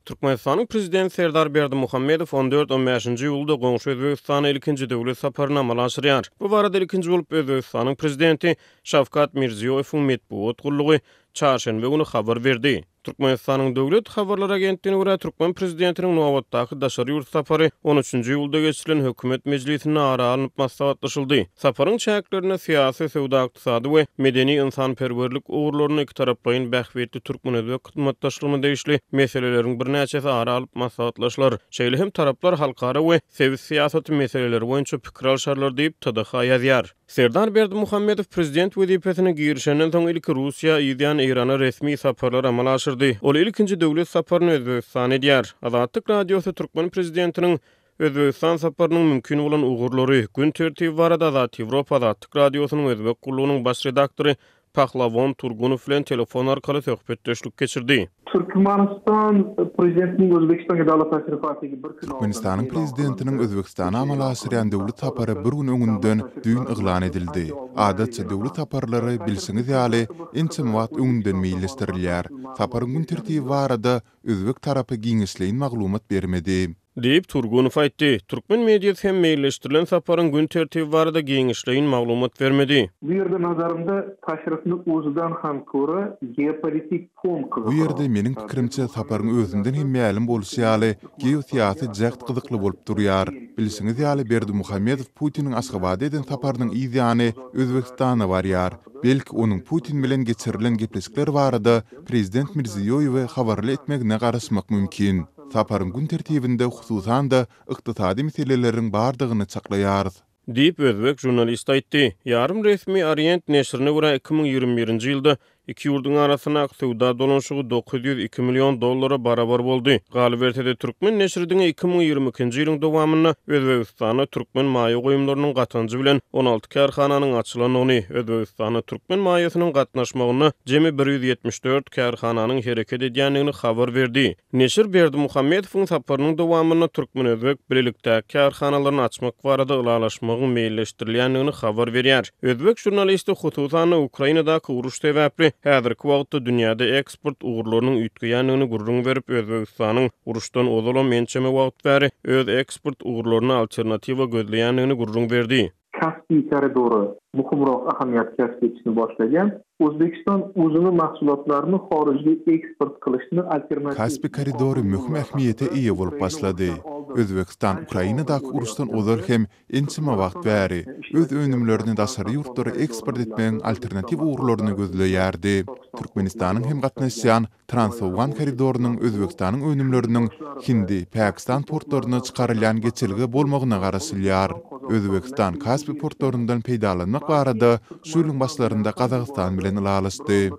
Türkmenistanyň prezidenti Serdar Berdimuhammedow 14-15-nji ýylda goňşy Özbegistana ilkinji döwlet saparyny amala aşyrýar. Bu barada ilkinji bolup Özbegistanyň prezidenti Şawkat Mirziýoweň medeniýet gullugy çarşembe günü habar berdi. Türkmenistanyň döwlet habarlar agentligine görä Türkmen prezidentiniň Nowatdaky daşary ýurt sapary 13-nji ýylda geçirilen hökümet mejlisine ara alınıp maslahatlaşyldy. Saparyň çäklerine syýasy, sowda, ykdysady we medeni insanperwerlik ugurlaryny iki taraplaryň bähwetli türkmen-özbek hyzmatdaşlygyny degişli meseleleriň birnäçesi ara alyp maslahatlaşylar. Şeýle hem taraplar halkara we sewi syýasaty meseleleri boýunça pikir alşarlar diýip TDH ýazýar. Serdar Berdimuhammedow prezident wezipetine girişenden soň ilki Russiýa, Ýan, Irana resmi saparlar amala aşyrdy. Ol ilkinji döwlet saparyny Özbegistan edýär. Azatlyk radiosy Türkmen prezidentiniň Özbegistan saparynyň mümkin bolan ugurlary gün tertibi barada Azat Ýewropa Azatlyk radiosynyň özbek gullugynyň baş redaktory Pahlavon Turgunow bilen telefon arkaly söhbetdeşlik geçirdi. Türkmenistan prezidentiniň Özbegistan'a dala taşryfatyny bir gün Türkmenistanyň prezidentiniň Özbegistana amala aşyrýan döwlet sapary bir gün öňünden düýün yglan edildi. Adatça döwlet saparlary bilsiňiz ýaly ençe wagt öňünden meýilleşdirilýär. Saparyň gün tertibi barada özbek tarapy giňişleýin maglumat bermedi. Deyip Turgunow aýtdy. Türkmen mediýasy hem meýilleşdirilen saparyň gün tertibi barada giňişleýin maglumat bermedi. Bu ýerde nazarymda taşryfny özüden hem köre geopolitik fon kızık. Bu ýerde meniň pikirimçe saparyň özünden hem mälim bolşy ýaly geosiýasy jagt gyzykly bolup durýar. Bilsiňiz ýaly Berdimuhammedow Putiniň Aşgabat eden saparynyň ýygyny Özbegistana barýar. Belki onuň Putin bilen geçirilen gepleşikler barada prezident Mirziýowew habarly etmegine garaşmak mümkin. Saparyň gün tertibinde hususan da ykdysady meseleleriň bardygyny çaklaýar. Deyip özbek jurnalist aýtdy. Yarım resmi Orient neşrine görä 2021-nji ýylda iki ýurduň arasyna sowda dolanşygy 902 milyon dollara barabar boldy. Galbertede Türkmen neşridiňe 2022-nji ýylyň dowamyna Özbegistana Türkmen maýa goýumlarynyň gatanjy bilen 16 karhananyň açylanyny, Özbegistana Türkmen maýasynyň gatnaşmagyna jemi 174 karhananyň hereket edýänligini habar berdi. Neşir Berdimuhammedowyň saparynyň dowamyna Türkmen-özbek birlikde karhanalaryny açmak barada ulalaşmagyň meýilleşdirilýänligini habar berýär. Özbek jurnalisti hususan Ukrainadaky uruş sebäpli häzirki wagtda dünýäde eksport ugurlarynyň üýtgeýänligini gurrun berip Özbegistanyň uruşdan ozalan mençeme wagt bäri öz eksport ugurlaryna alternatiwa gözleýänligini gurrun berdi. Kaspiy koridory muhimroq ahamiyat kasb etishni başlagan. Özbekistan özüni mahsulotlaryny horijga eksport qilishni alternativ. Kaspiy koridory mühim ähmiýete ýa bolup başlady. Özbekistan Ukrainadaky uruşdan ozal hem ençime wagt bäri öz önümlerini daşary ýurtlara eksport etmeň alternativ ugurlaryny gözleýärdi. Türkmenistanyň hem gatnaşýan Trans-Awgan koridorunyň Özbekistanyň önümleriniň Hindi, Pakistan portlaryna çykarylýan geçilgi bolmagyna garaşylýar. Özbekistan Kaspiy portlaryndan peýdalanmak barada şu ýylyň başlarynda Kazakystan bilen ulalaşdy.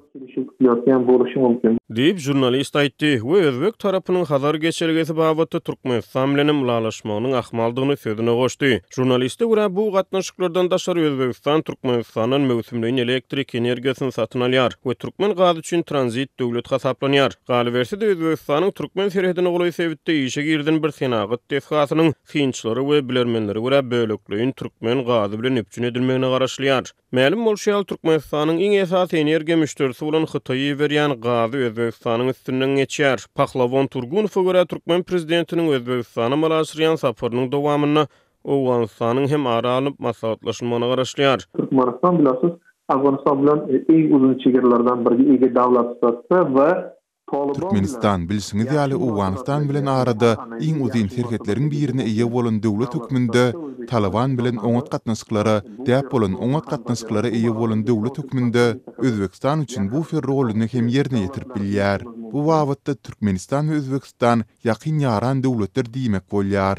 Deyip jurnalist aýtdy. Bu özbek tarapynyň hazar geçirgesi babatda Türkmenistan bilen ulalaşmagynyň ahmaldygyny sözüne goşdy. Jurnaliste görä bu gatnaşyklardan daşary Özbegistan Türkmenistanyň mewsumlyň elektrik energiýasyny satyn alýar we türkmen gazy üçin tranzit döwlet hasaplanýar. Galbertede Özbegistanyň türkmen serhedine goly sebitde işe girden bir senagat tesgasynyň synçylary we bilermenleri görä bölekliğin türkmen gazy bilen üpçün edilmegine garaşylýar. Mälim bolşýal Türkmenistanyň iň esasy energiýa müşterisi bolan Hytaýy berýän gazy Özbegistanyň üstünden geçýär. Pahlavon Turgunow görä Türkmen prezidentiniň Özbegistana malaşyrýan saparynyň dowamyna Owganystanyň hem ara alyp maslahatlaşmagyna garaşylýar. Türkmenistan bilasy Awganistan bilen iň uzun çegerlerden biri ege dawlat statusy we Türkmenistan bilsiňiz ýaly Awganistan bilen arada iň uzun şirketleriň birine ýa bolan döwlet hökmünde Taliban bilen oňat gatnaşyklary, däp bolan oňat gatnaşyklary ýa bolan döwlet hökmünde Özbegistan üçin bu rolyny hem ýerine ýetirip bilýär. Bu wagtda Türkmenistan we Özbegistan ýakyn ýaran döwletler diýmek bolýar.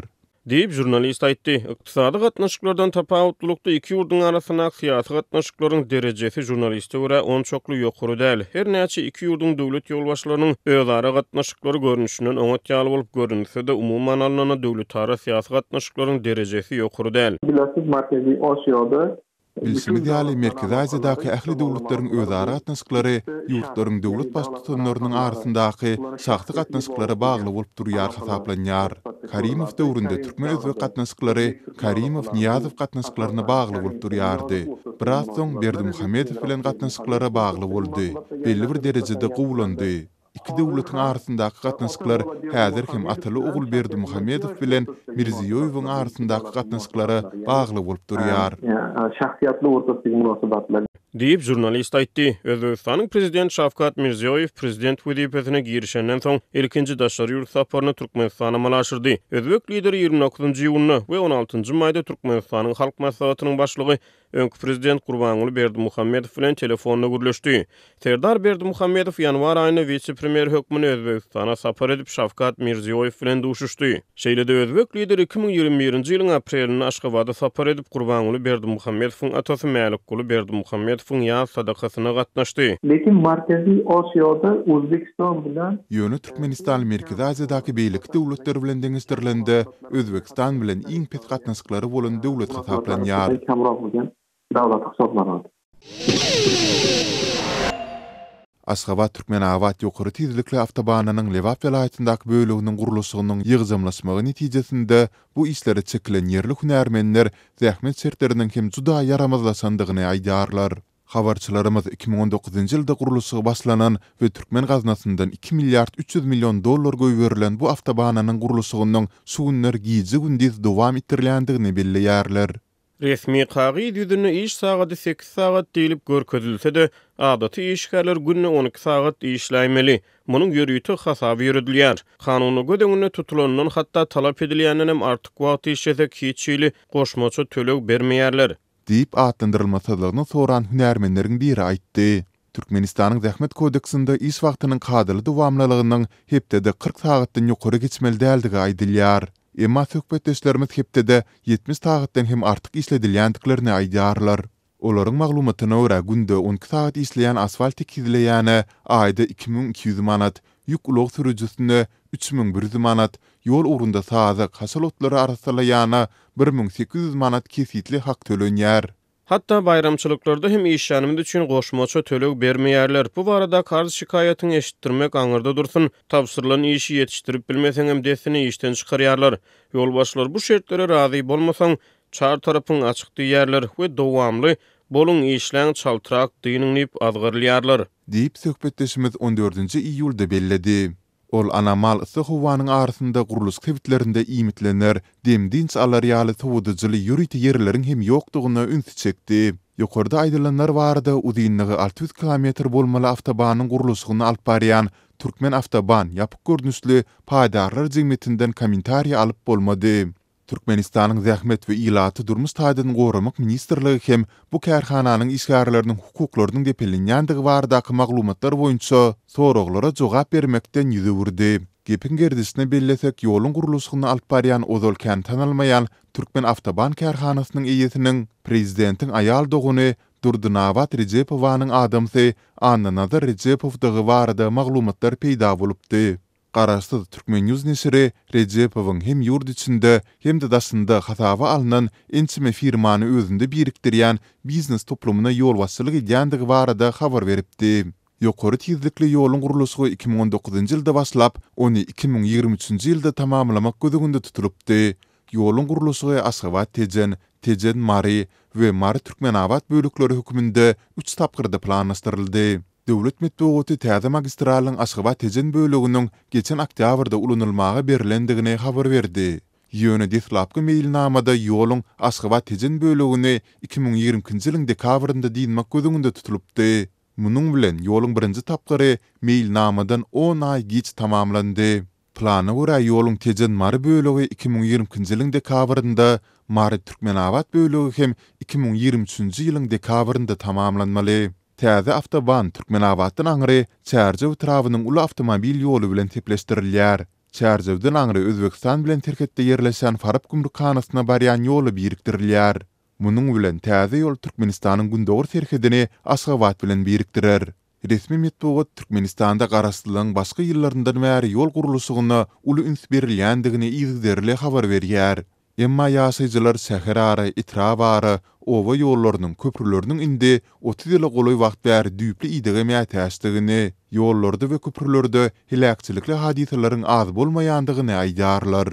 Deyip jurnalist aýtdy. Ykdysady gatnaşyklardan tapawutlukda iki ýurduň arasyna syýasy gatnaşyklaryň derejesi jurnaliste görä on çokly ýokary däl. Her näçe iki ýurduň döwlet ýolbaşlarynyň özara gatnaşyklary görnüşinden oňat ýaly bolup görünse de umuman alnana döwletara syýasy gatnaşyklaryň derejesi ýokary däl. Bilasy Merkezi Asyýada Bilsiňiz ýaly Merkezi Asyýadaky ähli döwletleriň özara gatnaşyklary ýurtlaryň döwlet baş tutanlarynyň arasyndaky şahsy gatnaşyklary bagly bolup durýar hasaplanýar. Karimow döwründe türkmen-özbek gatnaşyklary Karimow Niýazow gatnaşyklaryna bagly bolup durýardy. Biraz soň Berdimuhammedow bilen gatnaşyklary bagly boldy. Belli bir derejede gowulandy. iki döwletiň arasyndaky gatnaşyklar häzir hem ataly ogul Berdimuhammedow bilen Mirziýowyň arasyndaky gatnaşyklara bagly bolup durýar. Şahsiýetli ortasyndaky munosabatlar diýip jurnalist aýtdy. Özbegistanyň prezident Şavkat Mirziýoýew prezident wezipetine girişenden soň ilkinji daşary ýurt saparyny Türkmenistana malaşdyrdy. Özbek lideri 29-njy ýulyny we 16-njy maýda Türkmenistanyň halk maslahatynyň başlygy öňkü prezident Gurbanuly Berdimuhammedow bilen telefonna gürleşdi. Serdar Berdimuhammedow ýanwar aýyny vice-premier hökmüne Özbegistana sapar edip Şavkat Mirziýoýew bilen duşuşdy. Şeýle-de Özbek lideri 2021-nji ýylyň aprelinde Aşgabatda sapar edip Gurbanuly Berdimuhammedowyň atasy Mälikguly Berdimuhammedowyň ýaz sadakasyna gatnaşdy. Lekin Markaziy Osiýada Özbekistan bilen Ýöne Türkmenistan Merkezi Aziýadaky beýlik döwletler bilen deňizdirilende Özbekistan bilen iň pet gatnaşyklary bolan döwlet hasaplanýar. Davlat hesaplanady. Aşgabat Türkmenawat ýokary tezlikli awtobanynyň Lewap welaýatyndaky bölüginiň gurulşygynyň ýygzamlaşmagy netijesinde bu işlere çekilen ýerli hünärmenler zähmet şertleriniň hem juda yaramazlaşandygyny aýdarlar. Habarçylarymyz 2019-njy ýylda gurulşy başlanan we Türkmen gaznasyndan 2 milliard 300 milyon dollar göýberilen bu awtobanynyň gurulşygynyň şu günler giýji gündüz dowam etdirilýändigini belläýärler. Resmi kağıt yüzünü iş saati 8 saat deyilip görkezilse-de adaty işgärler günne 12 saat işläýmeli. Munyň ýörüýti hasaby ýürüdilýär. Kanuny gödeňine tutulandan hatda talap edilýänden hem artyk wagt işlese kiçili goşmaça töleg bermeýärler. Diýip atlandyrylmasalygyny soran hünärmenleriň biri aýtdy. Türkmenistanyň zähmet kodeksinde iş wagtynyň kadyly dowamlylygynyň hepde 40 saatdan ýokary geçmeli däldigi aýdylýar. Emma söhbetdeşlerimiz hepde 70 saatdan hem artyk işledilýändiklerini aýdarlar. Olaryň maglumatyna görä günde 12 saat işleýän asfalt tikizleýäne aýda 2200 manat, ýük ulug sürüjüsine 3100 manat, ýol urunda sazyk hasylotlary arasalaýana 1800 manat kesitli hak tölenýär. Hatta bayramçylyklarda hem işlänimde üçin goşmaça töleg bermeýärler. Bu barada karşı şikaýatyny eşitdirmek aňyrda dursun. Tapşyrylan işi ýetişdirip bilmeseň hem desini işten çykarýarlar. Ýolbaşçylar bu şertlere razy bolmasaň çar tarapyň açyk diýerler we dowamly bolun işläň çaltyrak diýinip azgyrlýarlar. Diýip söhbetdeşimiz 14-nji iýulda belledi. Ol anamal ysy-howanyň arasynda guruluş kebitlerinde iýmitlenler, demdinç alarýaly towudyjyly ýürüýti ýerleriň hem ýokdugyna üns çekdi. Ýokarda aýdylanlar barada uzynlygy 600 km bolmaly awtobanyň gurulşygyny alyp barýan Türkmen Awtoban ýapyk görnüşli paýdarlar jemgyýetinden kommentariýa alyp bolmady. Türkmenistanyň zähmet we ilaty durmuş taýdadyny goramak ministrligi hem bu kärhananyň işgärleriniň hukuklarynyň depelenýändigi baradaky maglumatlar boýunça soraglara jogap bermekden ýüzürdi. Gepin gerdisine bellesek ýoluň gurulşygyny alyp barýan ozalkan tanalmaýan Türkmen Awtoban kärhanasynyň eýesiniň prezidentiň aýal doguny Durdunawat Recepowanyň adamsy Annanazar Recepowdygy barada maglumatlar peýda bolupdy. Garaşsyz Türkmen News nesiri Recepowyň hem ýurt içinde hem de daşynda hasaba alynan ençime firmany özünde birikdirýän biznes toplumuna ýol başçylyk edýändigi barada habar beripdi. Ýokary tezlikli ýoluň gurulşy 2019-njy ýylda başlap, ony 2023-nji ýylda tamamlamak gözüňde tutulupdy. Ýoluň gurulşy Aşgabat Tejen, Tejen Mary we Mary Türkmenawat bölükleri hökmünde 3 tapgyrda planlaşdyryldy. Döwlet medeniýeti täze magistralyň Aşgabat Tejen bölüginiň geçen oktýabrda ulanylmagy berilendigine habar berdi. Ýöne dislapky mailnamada ýoluň Aşgabat Tejen bölügini 2020-nji ýylyň dekabrynda diýmek gözüňde tutulupdy. Munyň bilen ýoluň birinji tapgyry mailnamadan 10 ay geç tamamlandy. Plana görä ýoluň Tejen Mary bölügi 2020-nji ýylyň dekabrynda, Mary Türkmenawat bölügi hem 2023-nji ýylyň dekabrynda tamamlanmaly. Täze awtoban Türkmenawatdan aňry Çärjew trawynyň uly awtomobil ýolu bilen tepleşdirilýär. Çärjewden aňry Özbekistan bilen terketde ýerleşen Farap gümrükhanasyna barýan ýolu birikdirilýär. Munyň bilen täze ýol Türkmenistanyň gündogur terkedini Aşgabat bilen birikdirer. Resmi medeniýet Türkmenistanda garaşdyrylan başga ýyllaryndan bäri ýol gurulşygyna uly üns berilýändigini izlerle habar berýär. Emma ýaşaýjylar şäher ara, itrab ara, owa ýollarynyň, köprüleriniň indi 30 ýyla goly wagt bäri düýpli idige mätäşdigini, ýollarda we köprülerde helakçylykly hadisalaryň az bolmaýandygyny aýdarlar.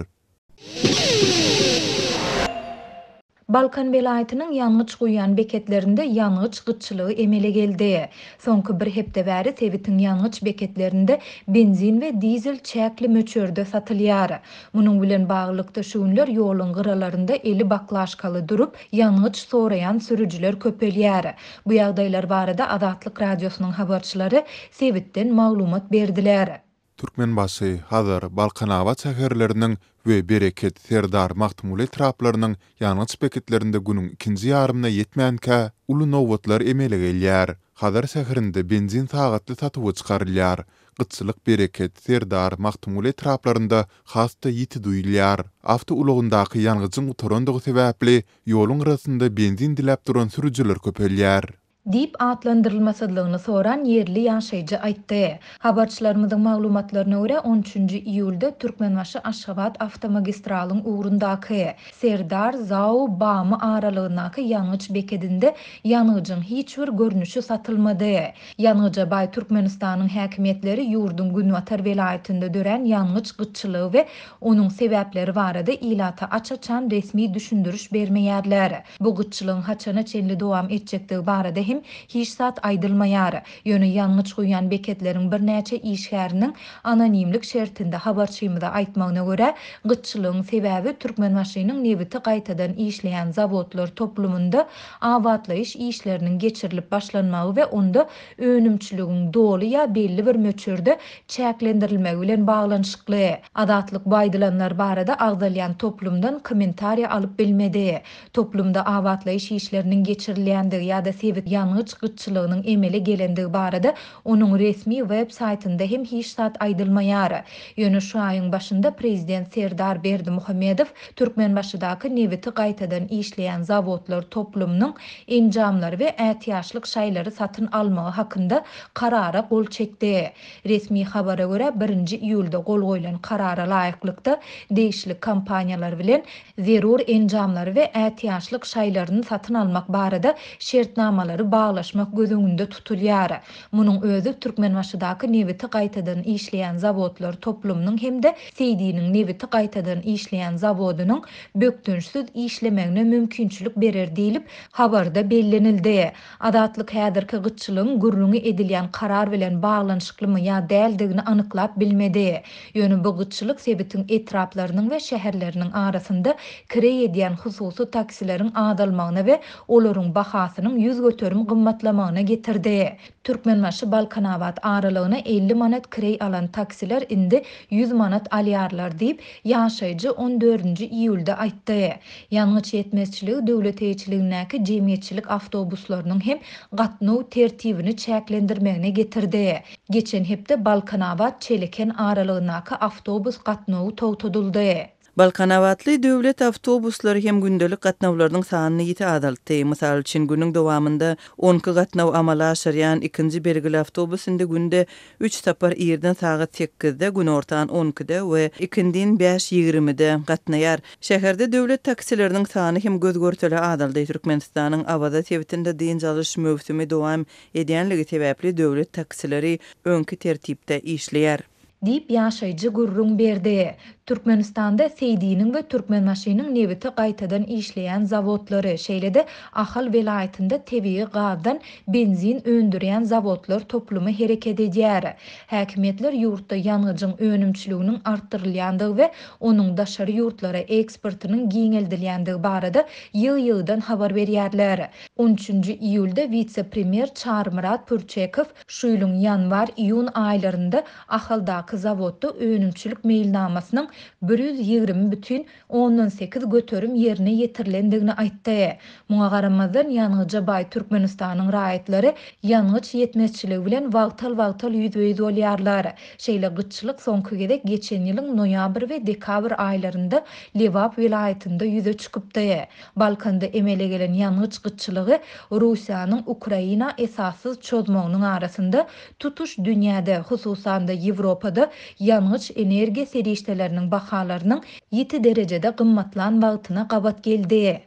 Balkan welaýatynyň ýanyç guýan beketlerinde ýanyç gyçylygy emele geldi. Soňky bir hepde bäri Sewitin ýanyç beketlerinde benzin we dizel çäkli möçörde satylýar. Munyň bilen baglykda şuňlar ýoluň gyralarynda eli baklaşkaly durup ýanyç sorayan sürüjüler köpelýär. Bu ýagdaýlar barada Azatlyk radiosynyň habarçylary Sewitden maglumat berdiler. Türkmenbaşy hazır Balkanawat şäherleriniň we Bereket, Serdar, Mahtumul etraplarynyň ýanyç beketlerinde günüň ikinji ýarymyna ýetmänkä uly nowatlar emele gelýär. Hazır şäherinde benzin sagatly satyp çykarylýar. Gyçylyk, Bereket, Serdar, Mahtumul etraplarynda hasta ýiti duýulýar. Awto ulugyndaky ýangıjyň utorandygy sebäpli ýoluň arasynda benzin dilap duran sürüjüler köpelýär. Dip adlandyrylmasydygyny soran yerli ýaşaýjy aýtdy. Habarçylarymyzyň maglumatlaryna görä 13-nji iýulda Türkmenbaşy Aşgabat awtomagistralalyň ugrundaky Serdar Zau Bamy aralygyndaky ýanyç beketinde ýanyjyň hiç bir görnüşi satylmady. Ýanyja baý Türkmenistanyň häkimetleri ýurdun Günwatar welaýatynda dören ýanyç gyçylygy we onuň sebäpleri barada ilata açaçan resmi düşündürüş bermeýärler. Bu gyçylygyň haçana çenli dowam etjekdigi barada hiç zat aýdylmaýar. Ýöne ýanyç guýan beketleriň bir näçe işgäriniň anonimlik şertinde habarçymyda aýtmagyna görä, gyçylygyň sebäbi Türkmenbaşynyň Newiti gaýtadan işleýän zawodlar toplumunda awatlaýyş işleriniň geçirilip başlanmagy we onda önümçiligiň doly ýa belli bir möçörde çäklendirilmegi bilen baglanyşykly. Adatlyk baýdylanlar barada agdalýan toplumdan kommentariýa alyp bilmedi. Toplumda awatlaýyş işleriniň geçirilýändigi ýa-da sebit ýanyç gyçylygynyň emele gelendigi barada onuň resmi web saýtynda hem hiç zat aýdylmaýar. Ýöne şu aýyň başynda prezident Serdar Berdimuhammedow Türkmenbaşydaky Newiti gaýtadan işleýän zawodlar toplumynyň enjamlary we ätiýaşlyk şaýlary satyn almagy hakynda karara gol çekdi. Resmi habara görä 1-nji iýulda gol goýulan karara laýyklykda değişlik kampaniýalar bilen zerur enjamlary we ätiýaşlyk şaýlaryny satyn almak barada şertnamalary baglaşmak gözüňünde tutulýar. Munyň özü Türkmenbaşydaky Newiti gaýtadan işleýän zawodlar toplumynyň hemde Seýdiniň Newiti gaýtadan işleýän zawodunyň bökdünçsiz işlemegine mümkinçilik berer diýilip habarda bellenildi. Adatlyk häzirki gyçylygyň gürrüňi edilýän karar bilen baglanyşyklymy ýa däldigini anyklap bilmedi. Ýöne bu gyçylyk Sebitin etraplarynyň we şäherleriniň arasynda kire edýän hususy taksileriň adalmagyna we olaryň bahasynyň ýüz göterim gymmatlamagyna getirdi. Türkmenbaşy Balkanawat aralygyna 50 manat kirey alan taksiler indi 100 manat alýarlar diýip ýaşaýjy 14-nji iýulda aýtdy. Ýanyç ýetmezçiligi döwlet eýçiligindäki jemgyýetçilik awtobuslarynyň hem gatnaw tertibini çäklendirmegine getirdi. Geçen hepde Balkanawat Çeleken aralygyndaky awtobus gatnawy togtadyldy. Balkanawatly döwlet awtobuslary hem gündelik gatnawlarynyň sanyny ýiti adaltdy. Mysal üçin günüň dowamında 10 gatnaw amala aşyrýan ikinji belgili awtobus indi günde 3 sapar ýerden sagat 8-de, gün ortadan 10-de we ikindin 5:20-de gatnaýar. Şäherde döwlet taksileriniň sany hem göz görteli adaldy. Türkmenistanyň awada Sewitinde diýinjalyş mövsümi dowam edýänligi sebäpli döwlet taksileri öňki tertipde işleýär. Dip ýaşaýjy gurrun berdi. Türkmenistanda Seýdiniň we Türkmenbaşynyň Newiti gaýtadan işleýän zawodlary, şeýlede Ahal welaýatynda tebii gazdan benzin öndürýän zawodlar toplumy hereket edýär. Häkimetler ýurtda ýanyjyň önümçiliginiň artdyrylýandygy we onuň daşary ýurtlara eksportynyň giňeldilýändigi barada ýyl-ýyldan habar berýärler. 13-nji iýulda vitse-premier Çarmyrat Purçekow şu ýylyň ýanwar-iýun aýlarynda Ahaldaky zawodda önümçilik meýilnamasynyň 120,18 göterim yerine yetirilendigini aýtdy. Muňa garamazdan ýanyja baý Türkmenistanyň raýatlary ýanyç ýetmezçiligi bilen wagtal ýüzbeýiz bolýarlar. Şeýle gyçylyk soňky gedek geçen ýylyň noýabr we dekabr aýlarynda Lewap welaýatynda ýüze çykypdy. Balkanda emele gelen ýanyç gyçylygy Russiýanyň Ukraina esassız çözmeginiň arasynda tutuş dünýäde, hususanda Ýewropada ýanyç energiýa serişdeleriniň bahalarynyň 7 derejede gymmatlan wagtyna gabat geldi.